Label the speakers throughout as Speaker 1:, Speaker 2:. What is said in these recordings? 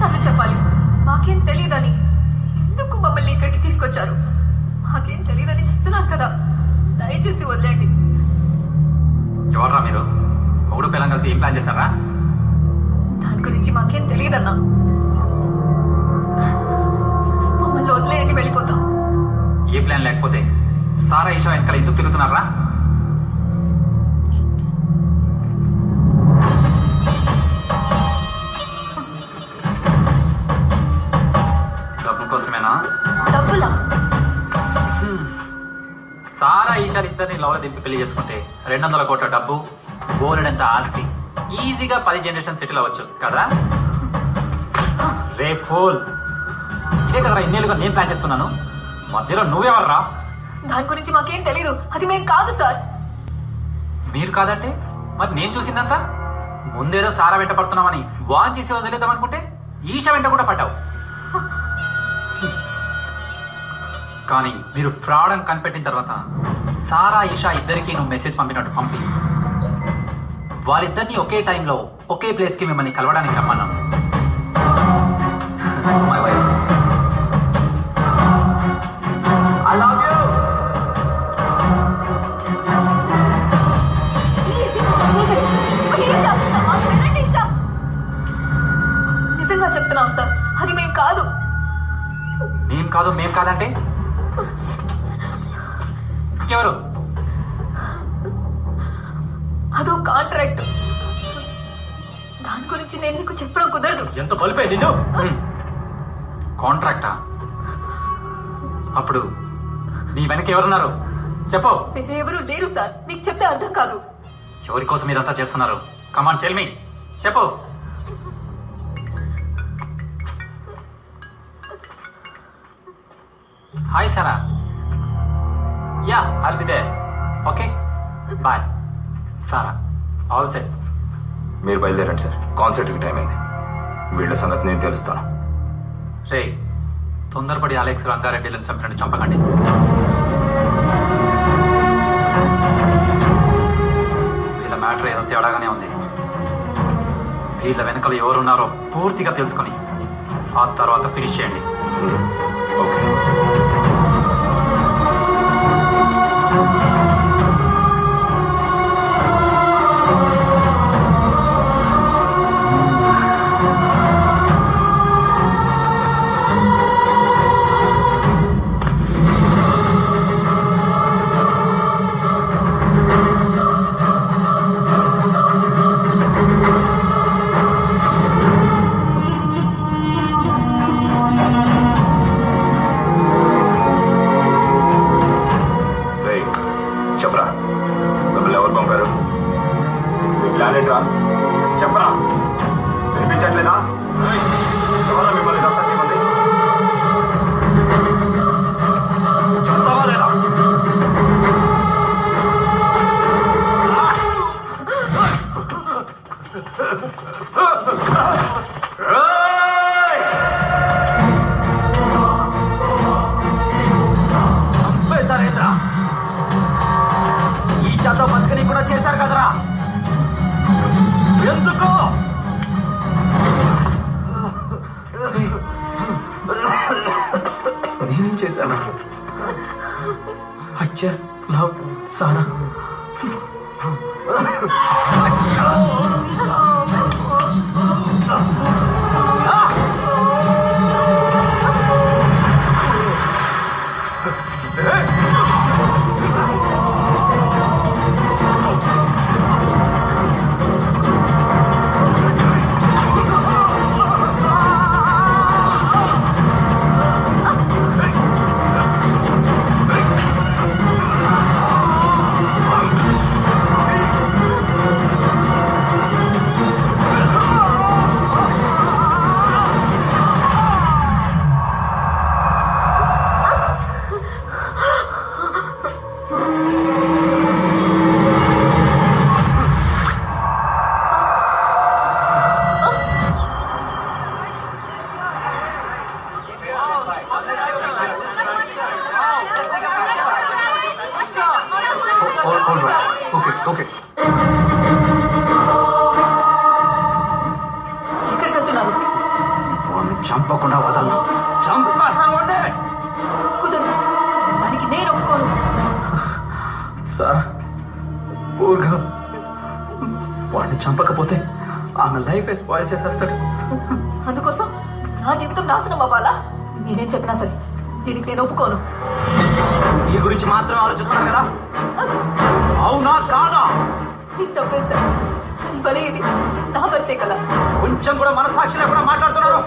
Speaker 1: ఎన్నిసార్లు చెప్పాలి? మాకేం తెలియదని. ఎందుకు మమ్మల్ని ఇక్కడికి తీసుకొచ్చారు? మాకేం తెలియదని చెప్తున్నాను కదా, దయచేసి వదిలేండి.
Speaker 2: ఎవర్రా మీరు? ఒకడు పిల్లం కలిసి ఏం ప్లాన్ చేశారా?
Speaker 1: దాని గురించి మాకేం తెలియదన్నా. మమ్మల్ని వదిలేయండి, వెళ్ళిపోతాం.
Speaker 2: ఏ ప్లాన్ లేకపోతే సారా ఈషా వెనకాల ఎందుకు తిరుగుతున్నారా? డబ్బు కోసమేనా?
Speaker 1: డబ్బులా?
Speaker 2: సారా ఈషా ఇద్దరిని లవ్లో దింపి పెళ్లి చేసుకుంటే 200 కోట్ల డబ్బు, బోలెడంత ఆస్తి, ఈజీగా 10 జనరేషన్ సెటిల్ అవ్వచ్చు కదా? రే ఫూల్, ఇదే కదరా ఇన్నేళ్ళుగా నేను ప్లాన్ చేస్తున్నాను. మధ్యలో నువ్వెవర్రా?
Speaker 1: దాని గురించి మాకేం తెలీదు. అది మేం కాదు సార్.
Speaker 2: మీరు కాదంటే మరి నేను చూసిందంతా? ముందేదో సారా వెంట పడుతున్నామని వాన్ చేసి వదిలేద్దాం అనుకుంటే ఈషా వెంట కూడా పడ్డావు. కానీ మీరు ఫ్రాడ్ అని కనిపెట్టిన తర్వాత సారా ఈషా ఇద్దరికి నువ్వు మెసేజ్ పంపినట్టు పంపి వారిద్దరిని ఒకే టైంలో ఒకే ప్లేస్ కి మిమ్మల్ని కలవడానికి రమ్మన్నాను. My wife, I love you.
Speaker 1: నిజంగా చెప్తున్నాం సార్, అది మేం కాదు.
Speaker 2: మేం కాదంటే ఇంకెవరు?
Speaker 1: అదో కాంట్రాక్ట్. దాని గురించి నేను నీకు చెప్పడం కుదరదు.
Speaker 2: ఎంత బలిపే నిన్ను. కాంట్రాక్టా? అప్పుడు నీ వెనక ఎవరున్నారు చెప్పు.
Speaker 1: ఎవరు లేరు సార్, మీకు చెప్తే అర్థం కాదు.
Speaker 2: ఎవరి కోసం మీరంతా చేస్తున్నారు? కమాన్ టెల్ మీ, చెప్పు. Hi Sara. Yeah, I'll be there. Okay, bye. Sara, all set.
Speaker 3: మీరు బయలుదేరండి సార్, కాన్సర్ట్కి టైం అయింది. వీళ్ళ సంగతి నేను తెలుస్తాను.
Speaker 2: రే, తొందరపడి అలెక్స్ రంగారెడ్డిలను చంపినట్టు చంపకండి. వీళ్ళ మ్యాటర్ ఏదో తేడాగానే ఉంది. వీళ్ళ వెనకాల ఎవరున్నారో పూర్తిగా తెలుసుకొని ఆ తర్వాత ఫినిష్ చేయండి.
Speaker 3: ఓకే. చెప్పరా, మిమ్మల్ని ఎవరు పంపారు? మీ ప్లాన్ ఏంట్రా? చెప్పరా, వినిపించట్లేదా? ఎవరా మిమ్మల్ని ఇదంతా చేయమంది? చెప్తావా లేదా?
Speaker 2: చంపేశారేంద్రా? ఈషాతో బతుకని కూడా చేశారు కదరా, ఎందుకు?
Speaker 3: నేనేం చేశాను? I just love Sara.
Speaker 2: చంపకుండా వదలను. చంపేస్తాను వాడిని.
Speaker 1: కుదరదు, దానికి నేను ఒప్పుకోను.
Speaker 2: సార్ పూర్గా వాడిని చంపకపోతే ఆమె లైఫ్ స్పాయిల్ చేసేస్తాడు.
Speaker 1: అందుకోసం నా జీవితం నాశనం అవ్వాలా? మీరేం చెప్పినా సరే దీనికి నేను ఒప్పుకోను.
Speaker 2: మీ గురించి మాత్రమే ఆలోచిస్తున్నాను కదా, అవునా కాదా?
Speaker 1: మీరు చంపేస్తారు కానీ భలే ఇది నా భర్తే కదా.
Speaker 2: కొంచెం కూడా మనసాక్షి లేకుండా మాట్లాడుతున్నారు.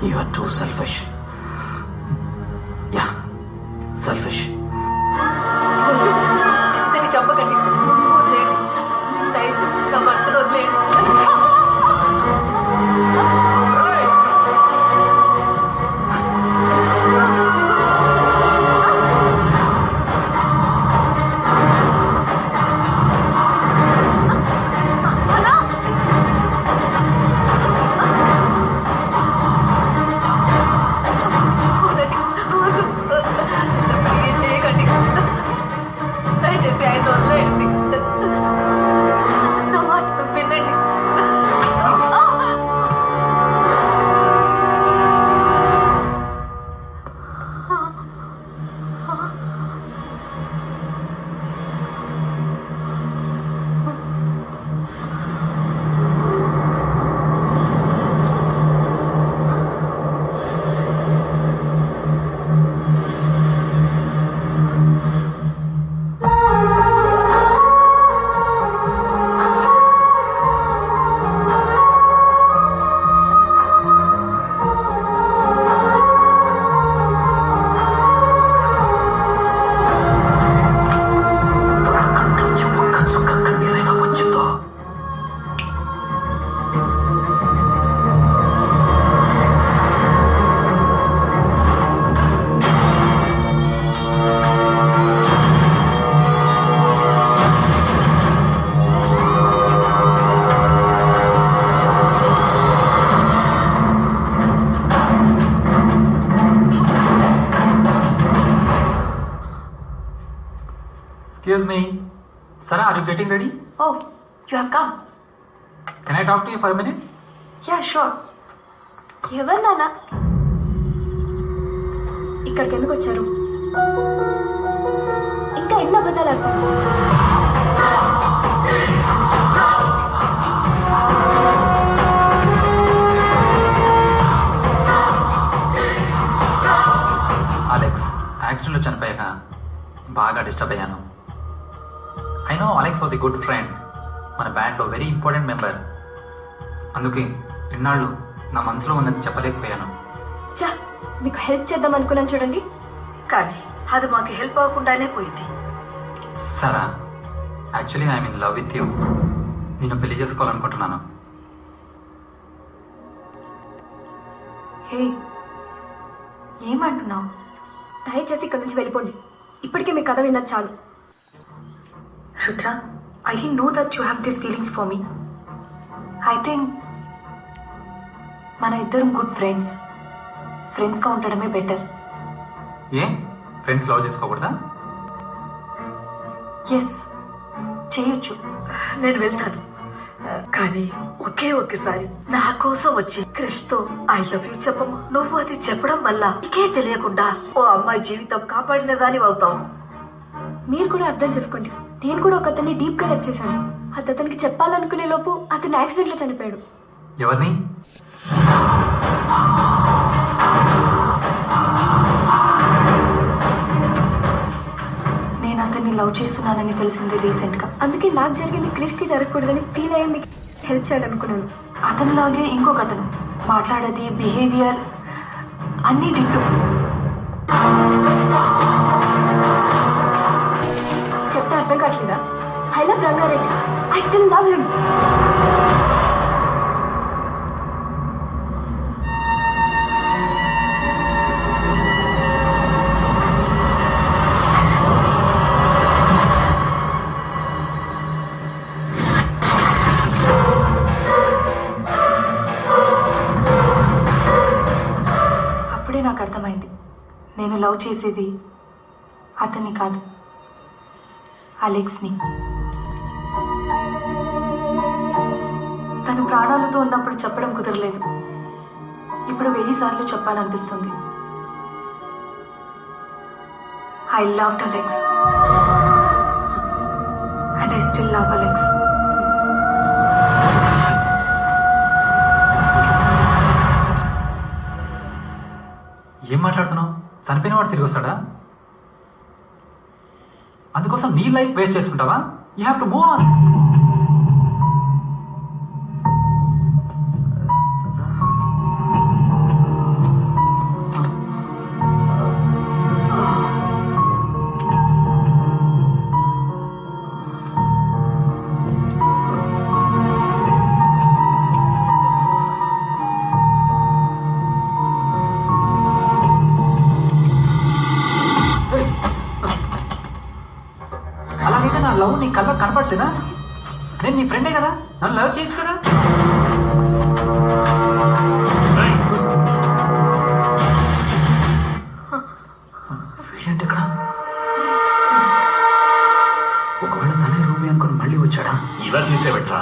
Speaker 2: You are too selfish. Yeah, selfish.
Speaker 1: వద్దు, దాన్ని చంపకండి, వదిలేయండి. దయచేసి నా భర్తను వదిలేయండి. దయచేసి ఆయన వదిలేయండి. నా మాట వినండి.
Speaker 2: Excuse me. Sir, are you getting ready?
Speaker 1: Oh, you have come.
Speaker 2: Can I talk to you for a minute?
Speaker 1: Yeah, sure. ఎవరు నాన్న? ఇక్కడికి ఎందుకు వచ్చారు? ఇంకా ఎన్ని అబద్ధాలు ఆడతారు?
Speaker 2: అలెక్స్ యాక్సిడెంట్లో చనిపోయాక బాగా డిస్టర్బ్ అయ్యాను. I know Alex was a good friend, మన బ్యాండ్లో వెరీ ఇంపార్టెంట్ మెంబర్. అందుకే ఇన్నాళ్ళు నా మనసులో ఉన్నది చెప్పలేకపోయాను.
Speaker 1: చా, మీకు హెల్ప్ చేద్దాం అనుకున్నాను చూడండి, కానీ అది మాకు హెల్ప్ అవ్వకుండానే పోయింది.
Speaker 2: సరా, actually I'm in love with you. నేను పెళ్లి చేసుకోవాలనుకుంటున్నాను.
Speaker 1: హే, ఏమంటున్నావు? దయచేసి ఇక్కడ నుంచి వెళ్ళిపోండి. ఇప్పటికే మీ కథ విన్నది చాలు.
Speaker 4: Rutra, I didn't know that you have these feelings for me. I think మన ఇద్దరం గుడ్ ఫ్రెండ్స్గా ఉండడమే బెటర్.
Speaker 2: ఏ ఫ్రెండ్స్ లవ్ చేసుకోకూడదా?
Speaker 4: ఎస్, చేయొచ్చు.
Speaker 1: నేను వెళ్తాను, కానీ ఒకేసారి నా కోసం వచ్చి క్రిష్తో ఐ లవ్ యూ చెప్పమ్మా. నువ్వు అది చెప్పడం వల్ల నీకే తెలియకుండా ఓ అమ్మాయి జీవితం కాపాడిన దాని అవుతావు. మీరు కూడా అర్థం చేసుకోండి, నేను కూడా ఒక అతన్ని డీప్ గా లవ్ చేశాను. అది అతనికి చెప్పాలనుకునే లోపు అతను యాక్సిడెంట్ లో చనిపోయాడు.
Speaker 2: ఎవరిని?
Speaker 4: నేను అతన్ని లవ్ చేస్తున్నానని తెలిసింది రీసెంట్ గా.
Speaker 1: అందుకే నాకు జరిగింది క్రిష్ కి జరగకూడదని ఫీల్ అయ్యి మీకు హెల్ప్ చేయాలనుకున్నాను.
Speaker 4: అతనిలాగే ఇంకొక అతను మాట్లాడేది, బిహేవియర్ అన్ని డిట్టు.
Speaker 1: చెప్తే అర్థం కావట్లేదా? I love Rangareddy. I still love him.
Speaker 4: అప్పుడే నాకు అర్థమైంది, నేను లవ్ చేసేది అతన్ని కాదు, అలెక్స్ని. తను ప్రాణాలతో ఉన్నప్పుడు చెప్పడం కుదరలేదు. ఇప్పుడు 1000 సార్లు చెప్పాలనిపిస్తుంది. I loved Alex. And I still love Alex.
Speaker 2: ఏం మాట్లాడుతున్నావు? చనిపోయిన వాడు తిరిగి వస్తాడా? అందుకోసం నీ లైఫ్ వేస్ట్ చేసుకుంటావా? You have to move on. అలాగైతే నా లవ్ నీ కళ్ళ కనపడలేదా? నేను నీ ఫ్రెండే కదా, నన్ను లవ్ చేయొచ్చు కదా.
Speaker 5: వీడేంటి ఇక్కడ? ఒకవేళ తనే రూమి అనుకుని మళ్ళీ వచ్చాడా?
Speaker 6: ఇలా తీసేబెట్రా.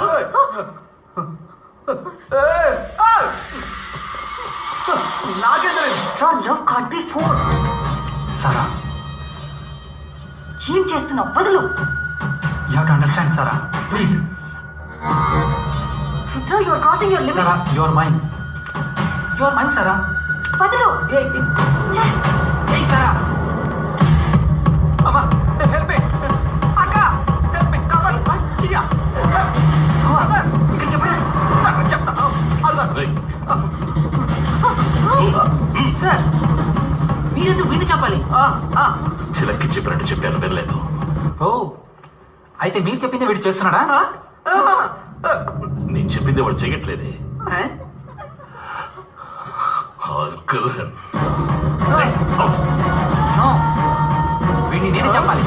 Speaker 4: Your love can't be forced.
Speaker 2: సారా,
Speaker 4: ఏం చేస్తున్నావు? వదులు.
Speaker 2: You have to understand Sara, please.
Speaker 4: Rudra, you are crossing your limit.
Speaker 2: Sara, your mind, your mind Sara.
Speaker 4: వదులు. ఛే!
Speaker 2: ఏయ్ సారా, అమ్మా హెల్ప్ మీ, అక్క హెల్ప్ మీ, కావాలి మంచిగా. అమ్మా ఇక్కడికి ఎప్పుడే చెప్తా. సార్, మీరెందుకు విని చెప్పాలి?
Speaker 6: చిలక్కి చెప్పినట్టు చెప్పాను, వినలేదు.
Speaker 2: ఓ, అయితే మీరు చెప్పింది వీడు చేస్తున్నాడా?
Speaker 6: నేను చెప్పింది వాడు చెయ్యట్లేదే.
Speaker 2: నో, వీడిని నేనే చెప్పాలి.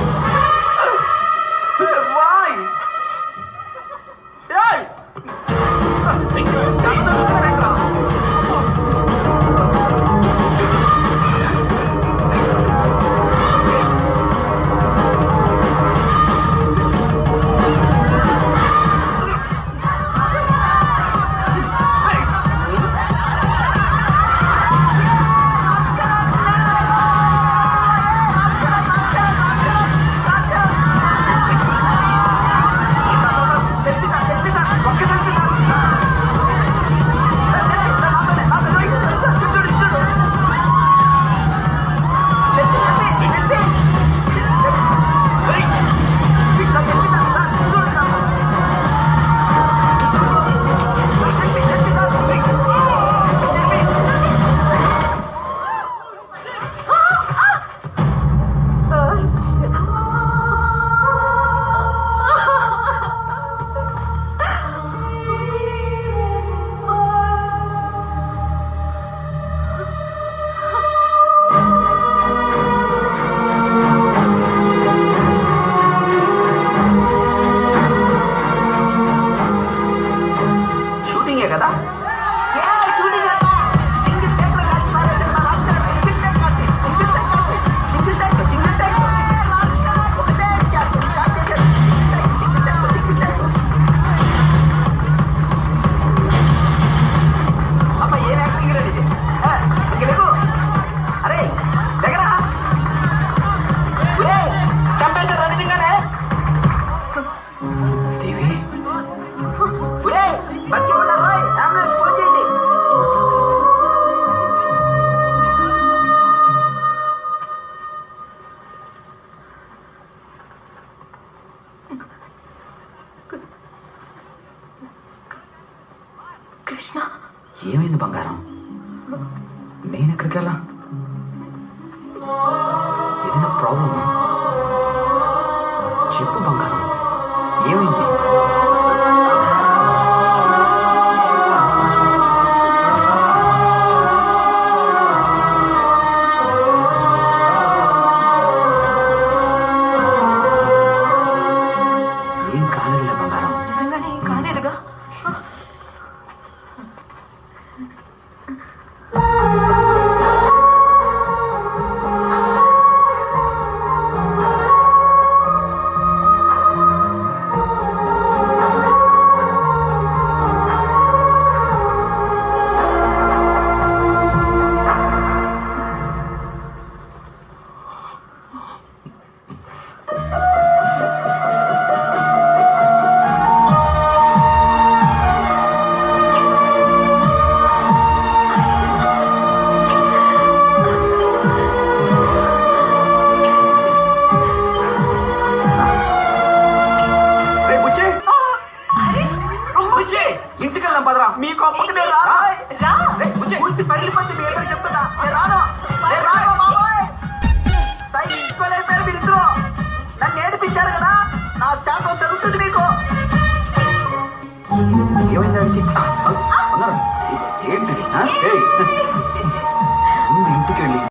Speaker 4: కృష్ణ,
Speaker 5: ఏమైంది బంగారం? నేను ఎక్కడికి వెళ్ళా? ఏదైనా ప్రాబ్లమా? చెప్పు బంగారం, ఏమైంది? ఏం కాలేదులే బంగారం.
Speaker 4: నిజంగానే ఏం కాలేదుగా?
Speaker 5: ఇంటికి వెళ్దాం పదరా.
Speaker 7: మీకు అప్పకి నేను రాను. పూర్తి పగిలిపోతే మీ ఏదో చెప్తున్నా. నేను రాను బాబాయ్. సై ఇంకోలేపారు మీరిద్దరు. నన్ను ఏడిపించారు కదా, నా శాపం తగ్గుతుంది మీకు.
Speaker 5: ఏమైంది? బంగారం ఏంటిది?